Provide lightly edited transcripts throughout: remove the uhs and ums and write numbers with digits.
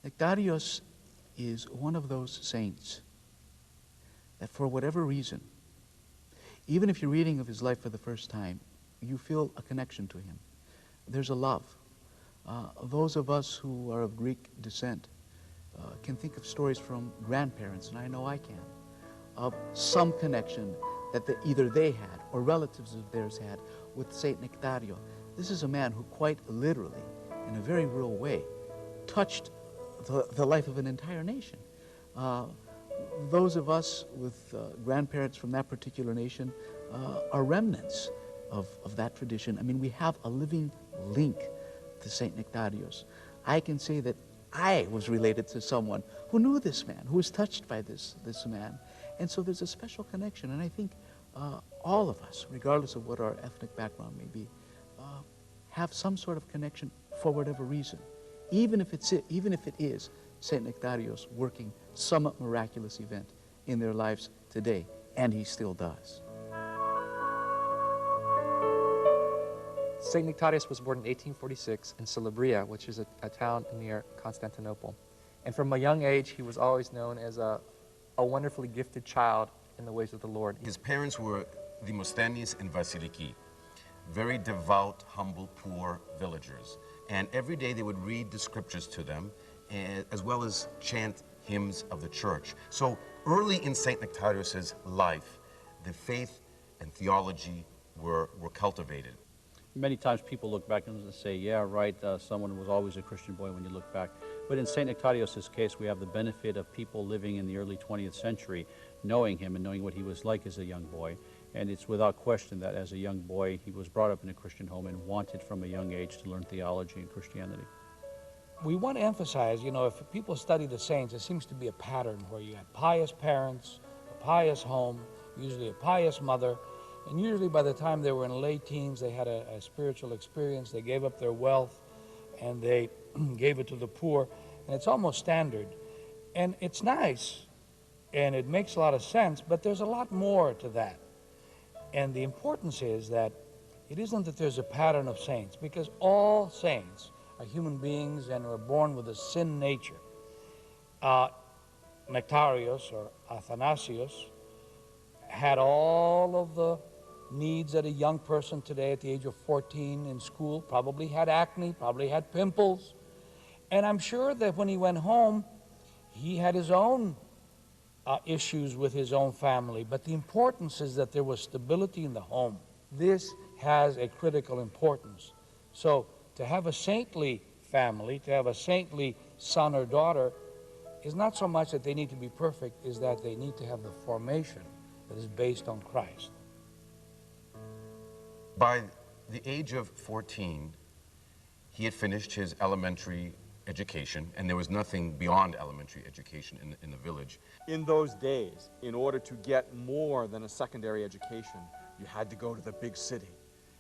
Nektarios is one of those saints that for whatever reason, even if you're reading of his life for the first time, you feel a connection to him. There's a love. Those of us who are of Greek descent can think of stories from grandparents, and I know I can, of some connection that either they had or relatives of theirs had with Saint Nektario. This is a man who quite literally, in a very real way, touched the life of an entire nation. Those of us with grandparents from that particular nation are remnants of that tradition. I mean, we have a living link to Saint Nektarios. I can say that I was related to someone who knew this man, who was touched by this man. And so there's a special connection. And I think all of us, regardless of what our ethnic background may be, have some sort of connection for whatever reason. Even if it is Saint Nektarios working some miraculous event in their lives today, and he still does. Saint Nektarios was born in 1846 in Calabria, which is a town near Constantinople. And from a young age, he was always known as a wonderfully gifted child in the ways of the Lord. His parents were Demosthenes and Vasiliki, very devout, humble, poor villagers. And every day they would read the scriptures to them, as well as chant hymns of the church. So early in Saint Nektarios' life, the faith and theology were cultivated. Many times people look back and say, yeah, right, someone was always a Christian boy when you look back. But in St. Nektarios' case, we have the benefit of people living in the early 20th century, knowing him and knowing what he was like as a young boy. And it's without question that as a young boy, he was brought up in a Christian home and wanted from a young age to learn theology and Christianity. We want to emphasize, you know, if people study the saints, it seems to be a pattern where you had pious parents, a pious home, usually a pious mother, and usually by the time they were in late teens, they had a spiritual experience. They gave up their wealth and they gave it to the poor. And it's almost standard. And it's nice and it makes a lot of sense, but there's a lot more to that. And the importance is that it isn't that there's a pattern of saints, because all saints are human beings and are born with a sin nature. Nektarios or Athanasios had all of the needs that a young person today at the age of 14 in school, probably had acne, probably had pimples. And I'm sure that when he went home, he had his own issues with his own family. But the importance is that there was stability in the home. This has a critical importance. So to have a saintly family, to have a saintly son or daughter, is not so much that they need to be perfect, is that they need to have the formation that is based on Christ. By the age of 14, he had finished his elementary education, and there was nothing beyond elementary education in the village. In those days, in order to get more than a secondary education, you had to go to the big city.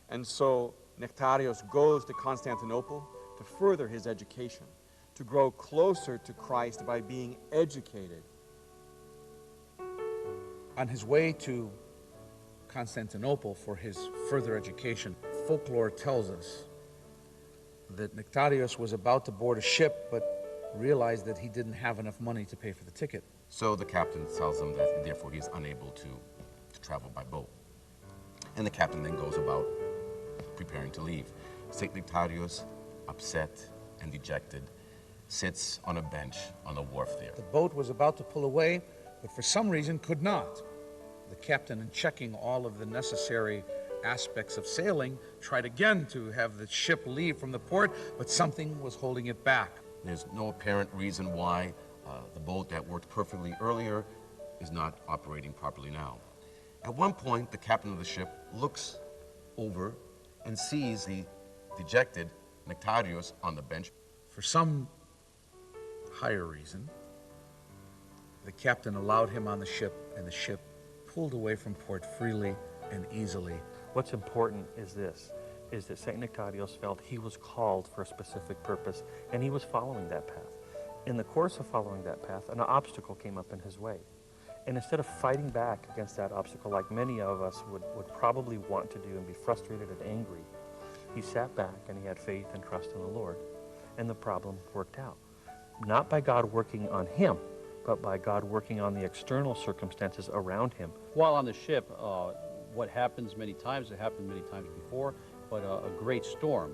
And so Nektarios goes to Constantinople to further his education, to grow closer to Christ by being educated. On his way to Constantinople for his further education, folklore tells us that Nektarios was about to board a ship, but realized that he didn't have enough money to pay for the ticket. So the captain tells him that therefore he is unable to travel by boat. And the captain then goes about preparing to leave. St. Nektarios, upset and dejected, sits on a bench on the wharf there. The boat was about to pull away, but for some reason could not. The captain, in checking all of the necessary aspects of sailing, tried again to have the ship leave from the port, but something was holding it back. There's no apparent reason why the boat that worked perfectly earlier is not operating properly now. At one point, the captain of the ship looks over and sees the dejected Nektarios on the bench. For some higher reason, the captain allowed him on the ship, and the ship pulled away from port freely and easily. What's important is this, is that St. Nektarios felt he was called for a specific purpose, and he was following that path. In the course of following that path, an obstacle came up in his way. And instead of fighting back against that obstacle like many of us would probably want to do and be frustrated and angry, he sat back and he had faith and trust in the Lord, and the problem worked out. not by God working on him, but by God working on the external circumstances around him. While on the ship, what happens many times, it happened many times before, but a great storm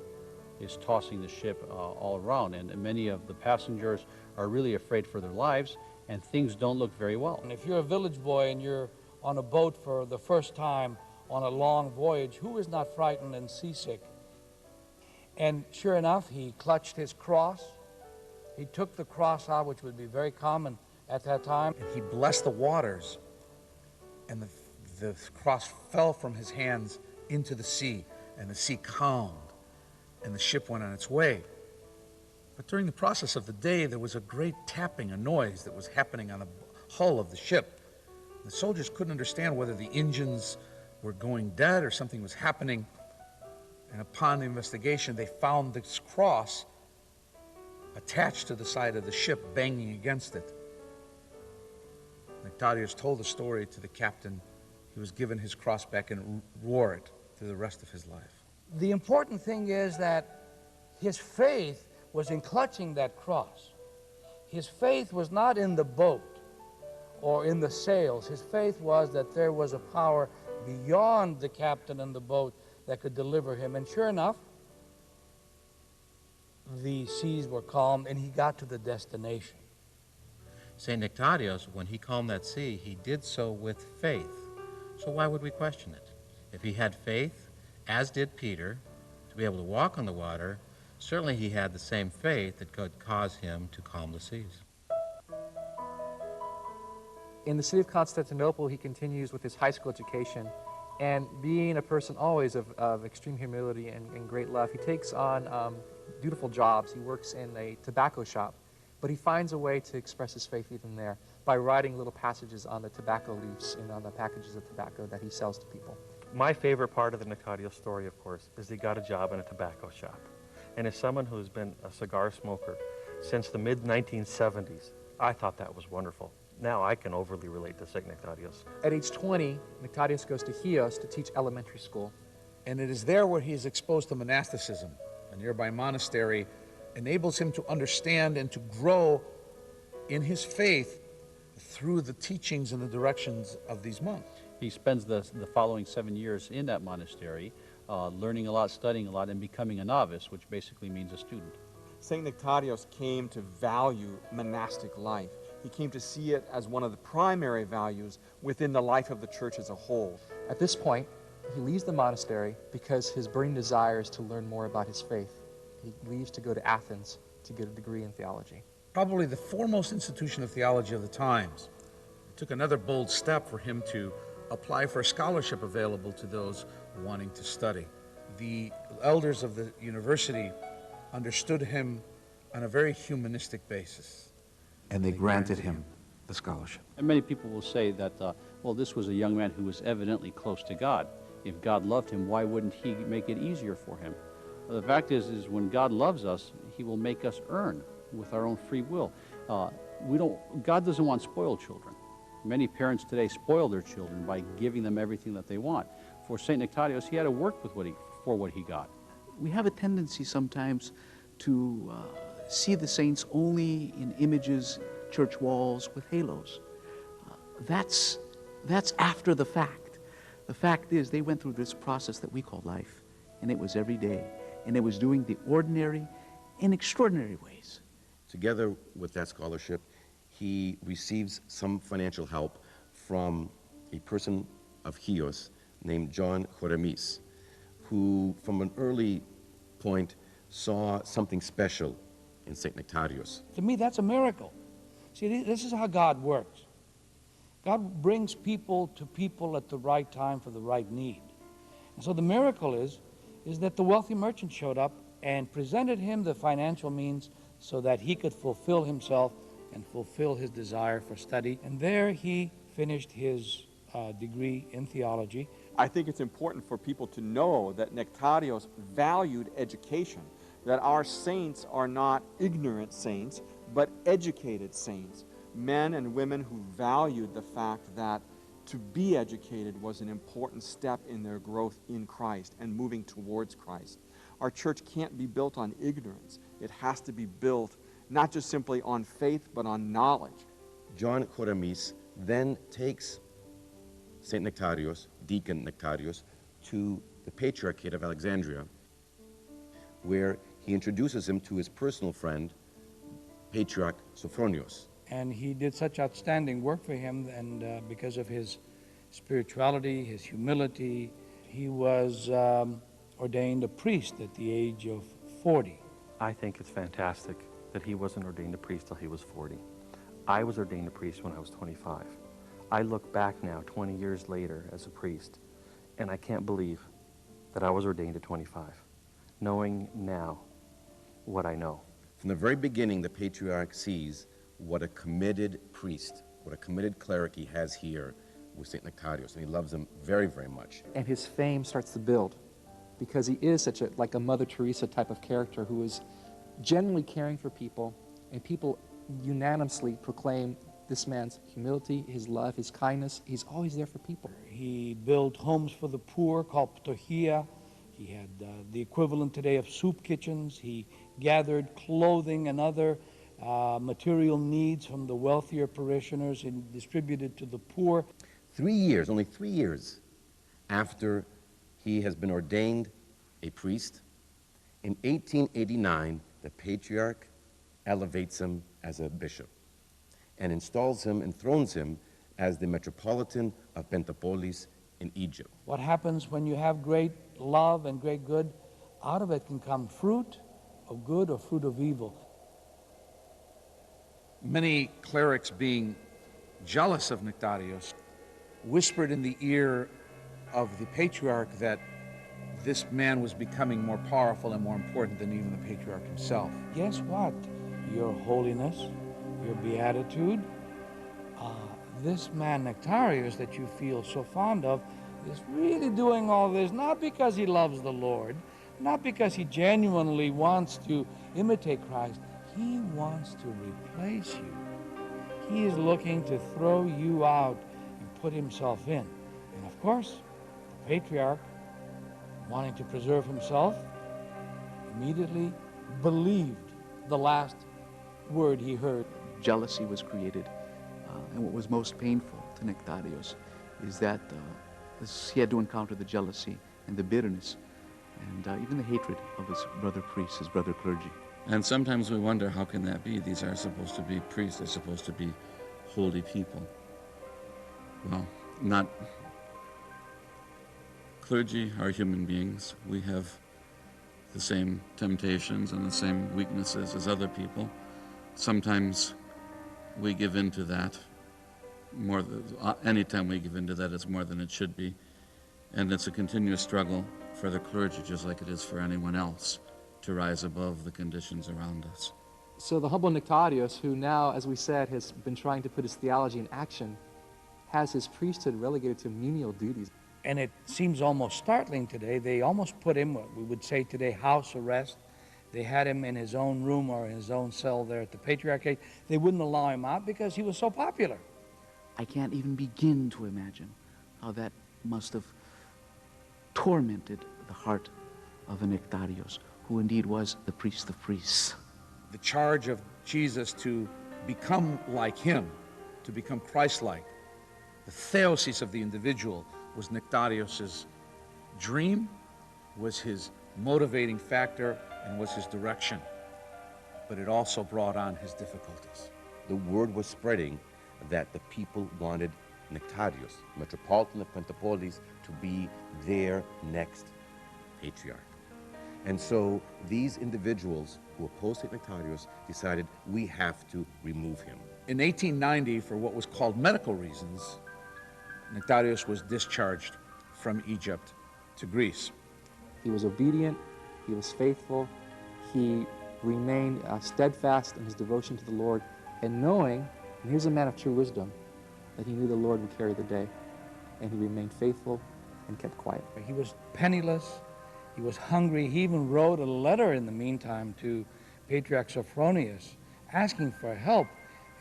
is tossing the ship all around, and many of the passengers are really afraid for their lives, and things don't look very well. And if you're a village boy and you're on a boat for the first time on a long voyage, who is not frightened and seasick? And sure enough, he clutched his cross. He took the cross out, which would be very common at that time. And he blessed the waters, and the cross fell from his hands into the sea, and the sea calmed, and the ship went on its way. But during the process of the day, there was a great tapping, a noise that was happening on the hull of the ship. The soldiers couldn't understand whether the engines were going dead or something was happening. And upon the investigation, they found this cross attached to the side of the ship, banging against it. Nektarios told the story to the captain. He was given his cross back and wore it through the rest of his life. The important thing is that his faith was in clutching that cross. His faith was not in the boat or in the sails. His faith was that there was a power beyond the captain and the boat that could deliver him. And sure enough, the seas were calm and he got to the destination. St. Nektarios, when he calmed that sea, he did so with faith. So why would we question it? If he had faith, as did Peter, to be able to walk on the water, certainly he had the same faith that could cause him to calm the seas. In the city of Constantinople, he continues with his high school education, and being a person always of extreme humility and great love, he takes on dutiful jobs. He works in a tobacco shop, but he finds a way to express his faith even there by writing little passages on the tobacco leaves and on the packages of tobacco that he sells to people. My favorite part of the Nektarios story, of course, is he got a job in a tobacco shop. And as someone who's been a cigar smoker since the mid-1970s, I thought that was wonderful. Now I can overly relate to St. Nektarios. At age 20, Nektarios goes to Chios to teach elementary school. And it is there where he is exposed to monasticism. A nearby monastery enables him to understand and to grow in his faith through the teachings and the directions of these monks. He spends the following 7 years in that monastery, learning a lot, studying a lot, and becoming a novice, which basically means a student. St. Nektarios came to value monastic life. He came to see it as one of the primary values within the life of the church as a whole. At this point, he leaves the monastery because his burning desire is to learn more about his faith. He leaves to go to Athens to get a degree in theology. Probably the foremost institution of theology of the times. It took another bold step for him to apply for a scholarship available to those wanting to study. The elders of the university understood him on a very humanistic basis. And they granted him the scholarship. And many people will say that, well, this was a young man who was evidently close to God. If God loved him, why wouldn't he make it easier for him? Well, the fact is when God loves us, he will make us earn with our own free will. God doesn't want spoiled children. Many parents today spoil their children by giving them everything that they want. For St. Nektarios, he had to work with what he got. We have a tendency sometimes to see the saints only in images, church walls with halos. That's after the fact. The fact is they went through this process that we call life, and it was every day, and it was doing the ordinary in extraordinary ways. Together with that scholarship, he receives some financial help from a person of Chios named John Horemis, who from an early point saw something special in St. Nektarios. To me, that's a miracle. See, this is how God works. God brings people to people at the right time for the right need. And so the miracle is that the wealthy merchant showed up and presented him the financial means so that he could fulfill himself and fulfill his desire for study. And there he finished his degree in theology. I think it's important for people to know that Nektarios valued education, that our saints are not ignorant saints, but educated saints, men and women who valued the fact that to be educated was an important step in their growth in Christ and moving towards Christ. Our church can't be built on ignorance. It has to be built not just simply on faith, but on knowledge. John Koramis then takes St. Nektarios, Deacon Nektarios, to the Patriarchate of Alexandria, where he introduces him to his personal friend, Patriarch Sophronios. And he did such outstanding work for him, and because of his spirituality, his humility, he was ordained a priest at the age of 40. I think it's fantastic that he wasn't ordained a priest till he was 40. I was ordained a priest when I was 25. I look back now, 20 years later, as a priest, and I can't believe that I was ordained at 25, knowing now what I know. From the very beginning, the Patriarch sees what a committed priest, what a committed cleric he has here with St. Nektarios, and he loves him very, very much. And his fame starts to build because he is such like a Mother Teresa type of character who is genuinely caring for people, and people unanimously proclaim this man's humility, his love, his kindness. He's always there for people. He built homes for the poor called ptochia. He had the equivalent today of soup kitchens. He gathered clothing and other material needs from the wealthier parishioners and distributed to the poor. 3 years, only 3 years after he has been ordained a priest, in 1889, the Patriarch elevates him as a bishop and installs him, enthrones him as the Metropolitan of Pentapolis in Egypt. What happens when you have great love and great good? Out of it can come fruit of good or fruit of evil. Many clerics, being jealous of Nektarios, whispered in the ear of the Patriarch that this man was becoming more powerful and more important than even the Patriarch himself. Guess what? Your holiness, your beatitude, this man Nektarios that you feel so fond of is really doing all this not because he loves the Lord, not because he genuinely wants to imitate Christ. He wants to replace you. He is looking to throw you out and put himself in. And of course, the Patriarch, wanting to preserve himself, immediately believed the last word he heard. Jealousy was created, and what was most painful to Nektarios is that he had to encounter the jealousy and the bitterness and even the hatred of his brother priests, his brother clergy. And sometimes we wonder, how can that be? These are supposed to be priests, they're supposed to be holy people. Well, not. Clergy are human beings. We have the same temptations and the same weaknesses as other people. Sometimes we give in to that. Anytime we give in to that, it's more than it should be. And it's a continuous struggle for the clergy, just like it is for anyone else, to rise above the conditions around us. So the humble Nektarios, who now, as we said, has been trying to put his theology in action, has his priesthood relegated to menial duties. And it seems almost startling today. They almost put him, what we would say today, house arrest. They had him in his own room or in his own cell there at the Patriarchate. They wouldn't allow him out because he was so popular. I can't even begin to imagine how that must have tormented the heart of a Nektarios, who indeed was the priest of priests. The charge of Jesus to become like him, to become Christ-like, the theosis of the individual was Nektarios' dream, was his motivating factor, and was his direction. But it also brought on his difficulties. The word was spreading that the people wanted Nektarios, Metropolitan of Pentapolis, to be their next patriarch. And so these individuals who opposed St. Nektarios decided we have to remove him. In 1890, for what was called medical reasons, Nektarios was discharged from Egypt to Greece. He was obedient, he was faithful, he remained steadfast in his devotion to the Lord, and knowing, and here's a man of true wisdom, that he knew the Lord would carry the day, and he remained faithful and kept quiet. He was penniless, he was hungry. He even wrote a letter in the meantime to Patriarch Sophronios asking for help.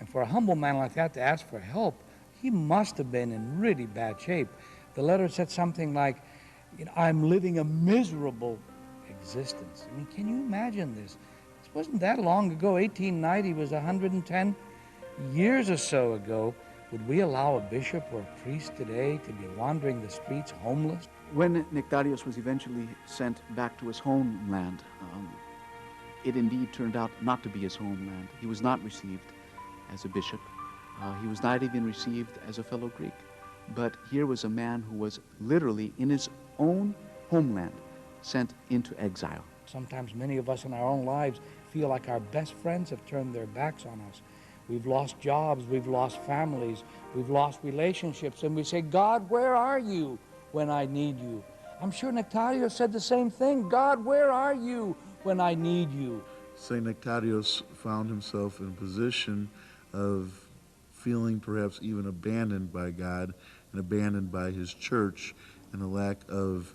And for a humble man like that to ask for help, he must have been in really bad shape. The letter said something like, I'm living a miserable existence. I mean, can you imagine this? It wasn't that long ago. 1890 was 110 years or so ago. Would we allow a bishop or a priest today to be wandering the streets homeless? When Nektarios was eventually sent back to his homeland, it indeed turned out not to be his homeland. He was not received as a bishop. He was not even received as a fellow Greek. But here was a man who was literally in his own homeland sent into exile. Sometimes many of us in our own lives feel like our best friends have turned their backs on us. We've lost jobs, we've lost families, we've lost relationships, and we say, God, where are you when I need you? I'm sure Nektarios said the same thing. God, where are you when I need you? St. Nektarios found himself in a position of feeling perhaps even abandoned by God and abandoned by his church, and a lack of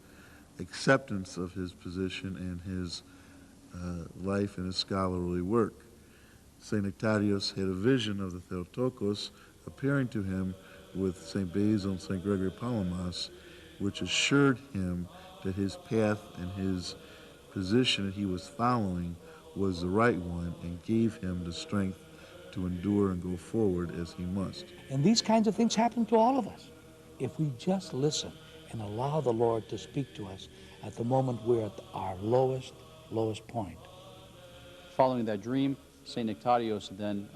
acceptance of his position and his life and his scholarly work. St. Nektarios had a vision of the Theotokos appearing to him with St. Basil and St. Gregory Palamas, which assured him that his path and his position that he was following was the right one, and gave him the strength to endure and go forward as he must. And these kinds of things happen to all of us if we just listen and allow the Lord to speak to us at the moment we're at our lowest point. Following that dream, St. Nektarios then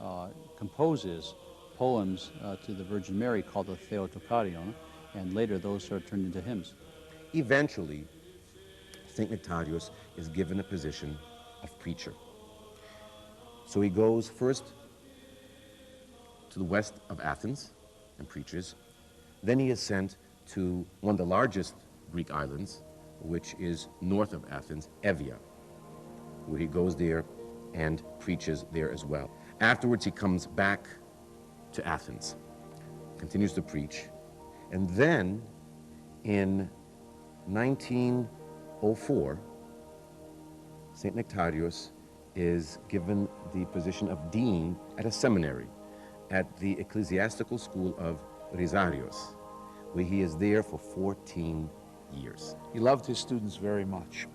composes poems to the Virgin Mary called the Theotokarion, and later those are turned into hymns. Eventually, St. Nektarios is given a position of preacher. So he goes first to the west of Athens and preaches. Then he is sent to one of the largest Greek islands, which is north of Athens, Evia, where he goes there and preaches there as well. Afterwards, he comes back to Athens, continues to preach, and then in 1904, St. Nektarios is given the position of dean at a seminary at the Ecclesiastical School of Rizarios, where he is there for 14 years. He loved his students very much.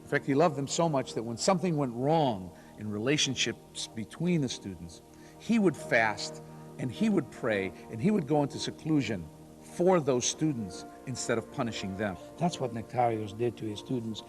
In fact, he loved them so much that when something went wrong in relationships between the students, he would fast and he would pray and he would go into seclusion for those students instead of punishing them. That's what Nektarios did to his students,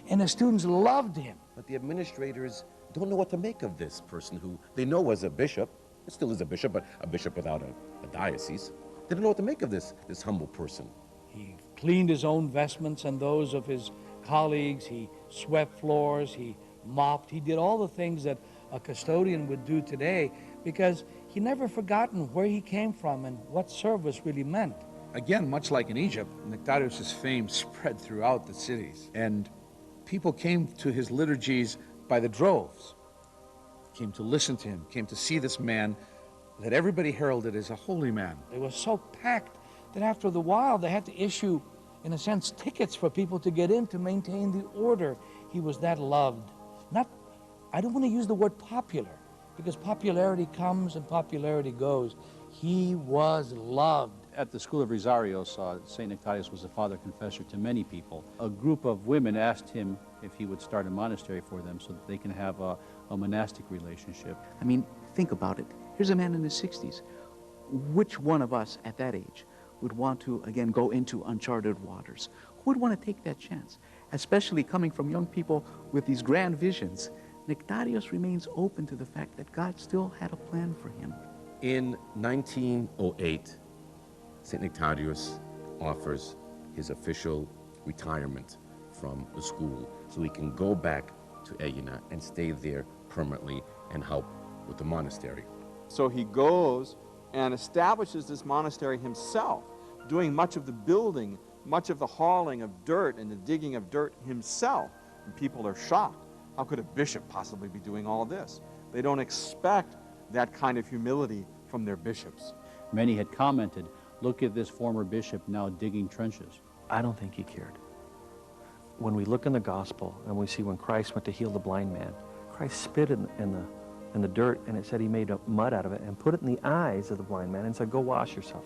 and the students loved him. But the administrators don't know what to make of this person who they know was a bishop, still is a bishop, but a bishop without a diocese. They don't know what to make of this humble person. He cleaned his own vestments and those of his colleagues. He swept floors, he mopped, he did all the things that a custodian would do today, because he never forgotten where he came from and what service really meant. Again, much like in Egypt, Nektarios' fame spread throughout the cities, and people came to his liturgies by the droves, came to listen to him, came to see this man that everybody heralded as a holy man. It was so packed that after the while they had to issue, in a sense, tickets for people to get in to maintain the order. He was that loved. I don't want to use the word popular, because popularity comes and popularity goes. He was loved. At the school of Rizarios, St. Nektarios was a father confessor to many people. A group of women asked him if he would start a monastery for them so that they can have a monastic relationship. I mean, think about it. Here's a man in his 60s. Which one of us at that age would want to, again, go into uncharted waters? Who would want to take that chance? Especially coming from young people with these grand visions. Nektarios remains open to the fact that God still had a plan for him. In 1908, St. Nektarios offers his official retirement from the school so he can go back to Aegina and stay there permanently and help with the monastery. So he goes and establishes this monastery himself, doing much of the building, much of the hauling of dirt and the digging of dirt himself. And people are shocked. How could a bishop possibly be doing all this? They don't expect that kind of humility from their bishops. Many had commented, look at this former bishop now digging trenches. I don't think he cared. When we look in the gospel and we see when Christ went to heal the blind man, Christ spit in the dirt, and it said he made a mud out of it and put it in the eyes of the blind man and said, go wash yourself.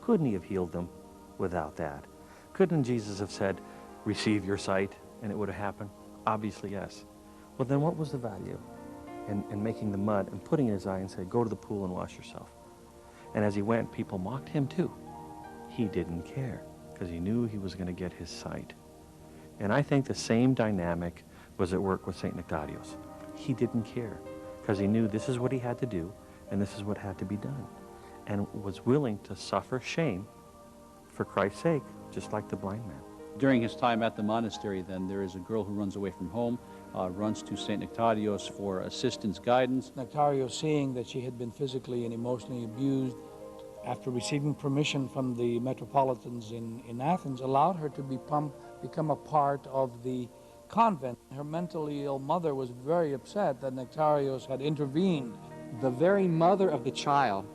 Couldn't he have healed them without that? Couldn't Jesus have said, receive your sight, and it would have happened? Obviously, yes. Well, then what was the value in making the mud and putting it in his eye and say, go to the pool and wash yourself? And as he went, people mocked him too. He didn't care because he knew he was going to get his sight. And I think the same dynamic was at work with St. Nektarios. He didn't care because he knew this is what he had to do and this is what had to be done, and was willing to suffer shame for Christ's sake, just like the blind man. During his time at the monastery, then, there is a girl who runs away from home, runs to St. Nektarios for assistance, guidance. Nektarios, seeing that she had been physically and emotionally abused, after receiving permission from the metropolitans in Athens, allowed her to become a part of the convent. Her mentally ill mother was very upset that Nektarios had intervened. The very mother of the child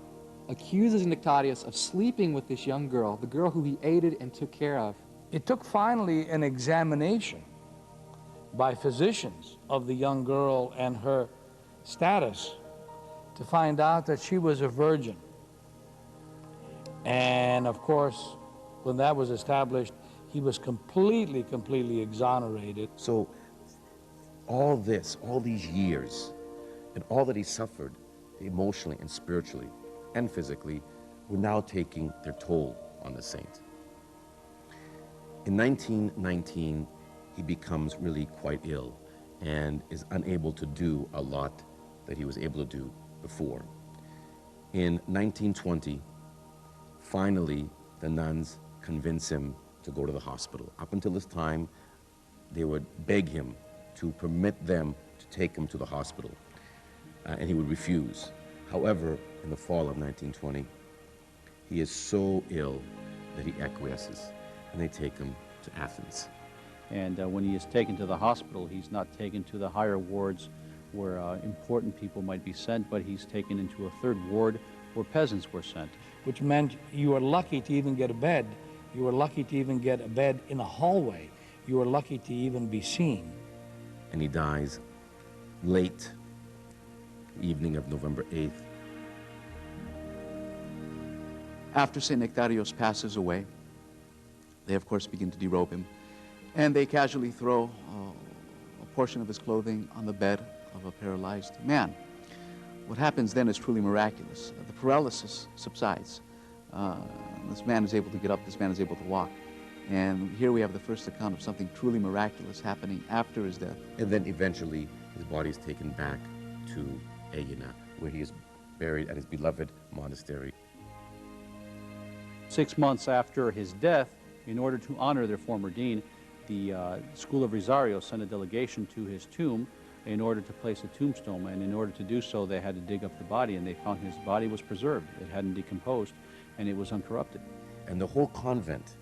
accuses Nektarios of sleeping with this young girl, the girl who he aided and took care of. It took finally an examination by physicians of the young girl and her status to find out that she was a virgin. And of course, when that was established, he was completely exonerated. So all this, all these years, and all that he suffered emotionally and spiritually and physically were now taking their toll on the saint. In 1919, he becomes really quite ill and is unable to do a lot that he was able to do before. In 1920, finally, the nuns convince him to go to the hospital. Up until this time, they would beg him to permit them to take him to the hospital, and he would refuse. However, in the fall of 1920, he is so ill that he acquiesces, and they take him to Athens. And when he is taken to the hospital, he's not taken to the higher wards where important people might be sent, but he's taken into a third ward where peasants were sent. Which meant you were lucky to even get a bed. You were lucky to even get a bed in a hallway. You were lucky to even be seen. And he dies late evening of November 8th. After St. Nektarios passes away, they of course begin to derobe him, and they casually throw a portion of his clothing on the bed of a paralyzed man. What happens then is truly miraculous. The paralysis subsides. This man is able to get up, this man is able to walk. And here we have the first account of something truly miraculous happening after his death. And then eventually his body is taken back to Aegina, where he is buried at his beloved monastery. 6 months after his death, in order to honor their former dean, the School of Rosario sent a delegation to his tomb in order to place a tombstone, and in order to do so they had to dig up the body, and they found his body was preserved. It hadn't decomposed, and it was uncorrupted. And the whole convent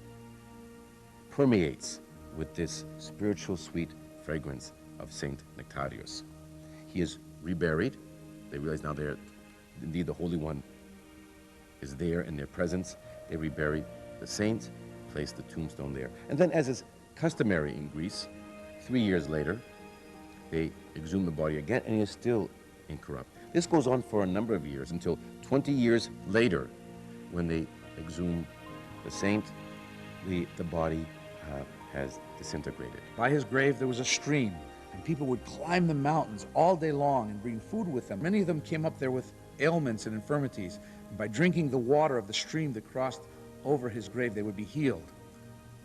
permeates with this spiritual sweet fragrance of Saint Nektarios. He is reburied. They realize now indeed the Holy One is there in their presence. They rebury the saint, place the tombstone there. And then, as is customary in Greece, 3 years later, they exhume the body again, and he is still incorrupt. This goes on for a number of years until 20 years later, when they exhume the saint, the body has disintegrated. By his grave, there was a stream, and people would climb the mountains all day long and bring food with them. Many of them came up there with ailments and infirmities, and by drinking the water of the stream that crossed over his grave, they would be healed.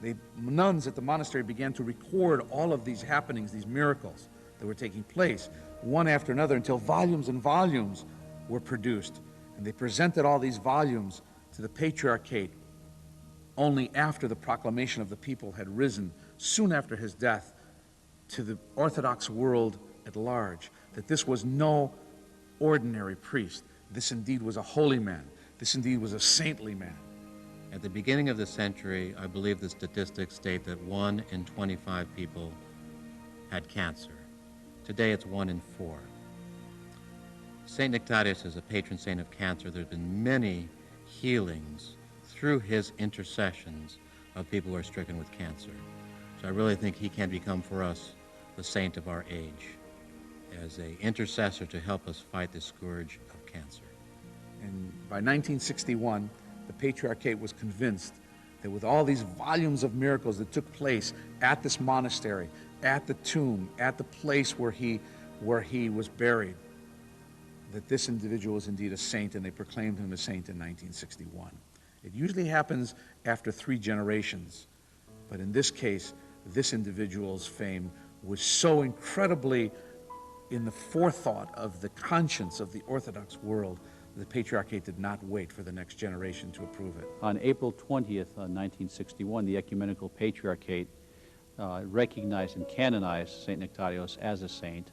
The nuns at the monastery began to record all of these happenings, these miracles that were taking place, one after another, until volumes and volumes were produced. And they presented all these volumes to the Patriarchate only after the proclamation of the people had risen, soon after his death, to the Orthodox world at large, that this was no ordinary priest. This indeed was a holy man. This indeed was a saintly man. At the beginning of the century, I believe the statistics state that 1 in 25 people had cancer. Today it's 1 in 4. St. Nektarios is a patron saint of cancer. There have been many healings through his intercessions of people who are stricken with cancer. So I really think he can become for us the saint of our age as an intercessor to help us fight the scourge of cancer. And by 1961, the Patriarchate was convinced that with all these volumes of miracles that took place at this monastery, at the tomb, at the place where he was buried, that this individual is indeed a saint, and they proclaimed him a saint in 1961. It usually happens after 3 generations, but in this case, this individual's fame was so incredibly in the forethought of the conscience of the Orthodox world, the Patriarchate did not wait for the next generation to approve it. On April 20th, 1961, the Ecumenical Patriarchate recognized and canonized St. Nektarios as a saint,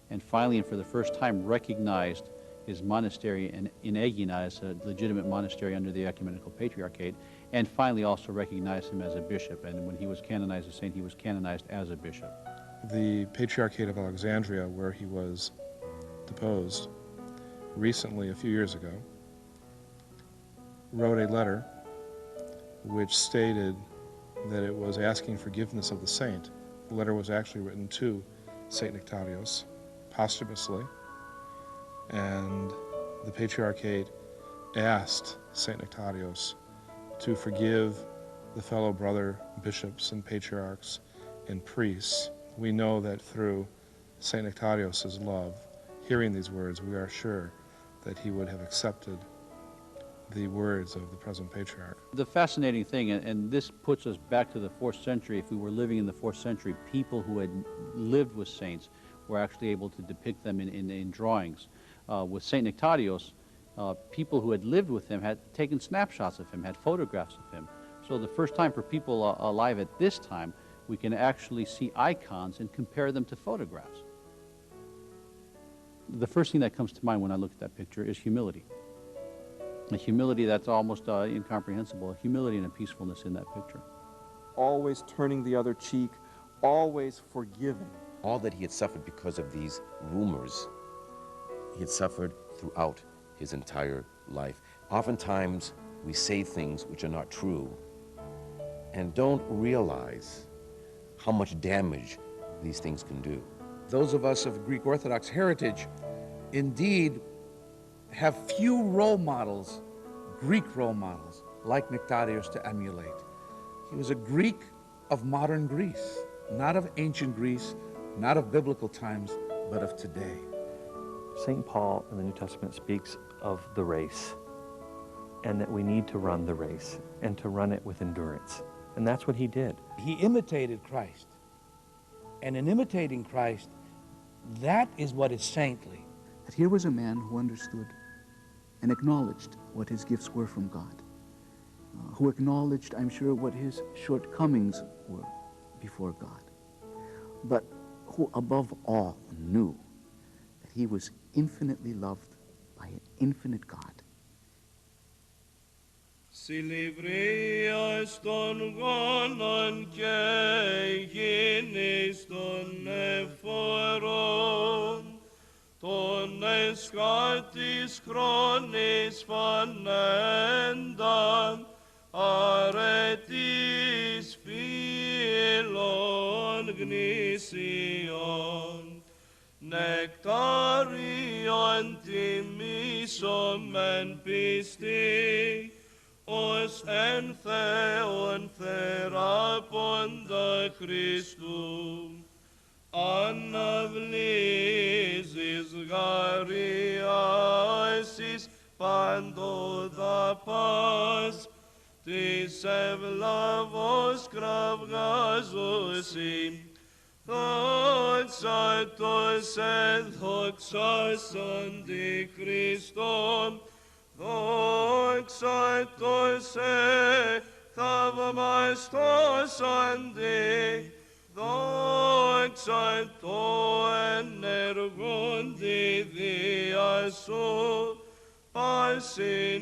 and finally, and for the first time, recognized his monastery in Egina as a legitimate monastery under the Ecumenical Patriarchate, and finally also recognized him as a bishop. And when he was canonized as a saint, he was canonized as a bishop. The Patriarchate of Alexandria, where he was deposed recently, a few years ago, wrote a letter which stated that it was asking forgiveness of the saint. The letter was actually written to St. Nektarios posthumously, and the Patriarchate asked St. Nektarios to forgive the fellow brother bishops and patriarchs and priests. We know that through St. Nektarios' love, hearing these words, we are sure that he would have accepted the words of the present patriarch. The fascinating thing, and this puts us back to the 4th century, if we were living in the 4th century, people who had lived with saints were actually able to depict them in drawings. With St. Nektarios, people who had lived with him had taken snapshots of him, had photographs of him. So the first time for people alive at this time, we can actually see icons and compare them to photographs. The first thing that comes to mind when I look at that picture is humility. A humility that's almost incomprehensible, a humility and a peacefulness in that picture. Always turning the other cheek, always forgiving. All that he had suffered because of these rumors, he had suffered throughout his entire life. Oftentimes, we say things which are not true and don't realize how much damage these things can do. Those of us of Greek Orthodox heritage indeed have few role models, Greek role models, like Nektarios to emulate. He was a Greek of modern Greece, not of ancient Greece, not of biblical times, but of today. St. Paul in the New Testament speaks of the race, and that we need to run the race, and to run it with endurance. And that's what he did. He imitated Christ. And in imitating Christ, that is what is saintly. That here was a man who understood and acknowledged what his gifts were from God, who acknowledged, I'm sure, what his shortcomings were before God, but who above all knew that he was infinitely loved by an infinite God. Συλληβρίας των γόνων και γίνης των εφορών, των εσχάτης χρόνης φανέντα, αρετής φίλων γνήσιων, Νεκτάριον τιμήσομεν πιστή, ως εν Θεόν θεράποντα Χριστού, αναβλύζεις γαριάσεις παντόδα πας, της ευλαβώς κραυγάζωσι, δόξα τος εδόξασαντι Χριστόν, δόξα τος θαυμαστώσαντι, δόξα το ενεργόντι δια σου πάσιν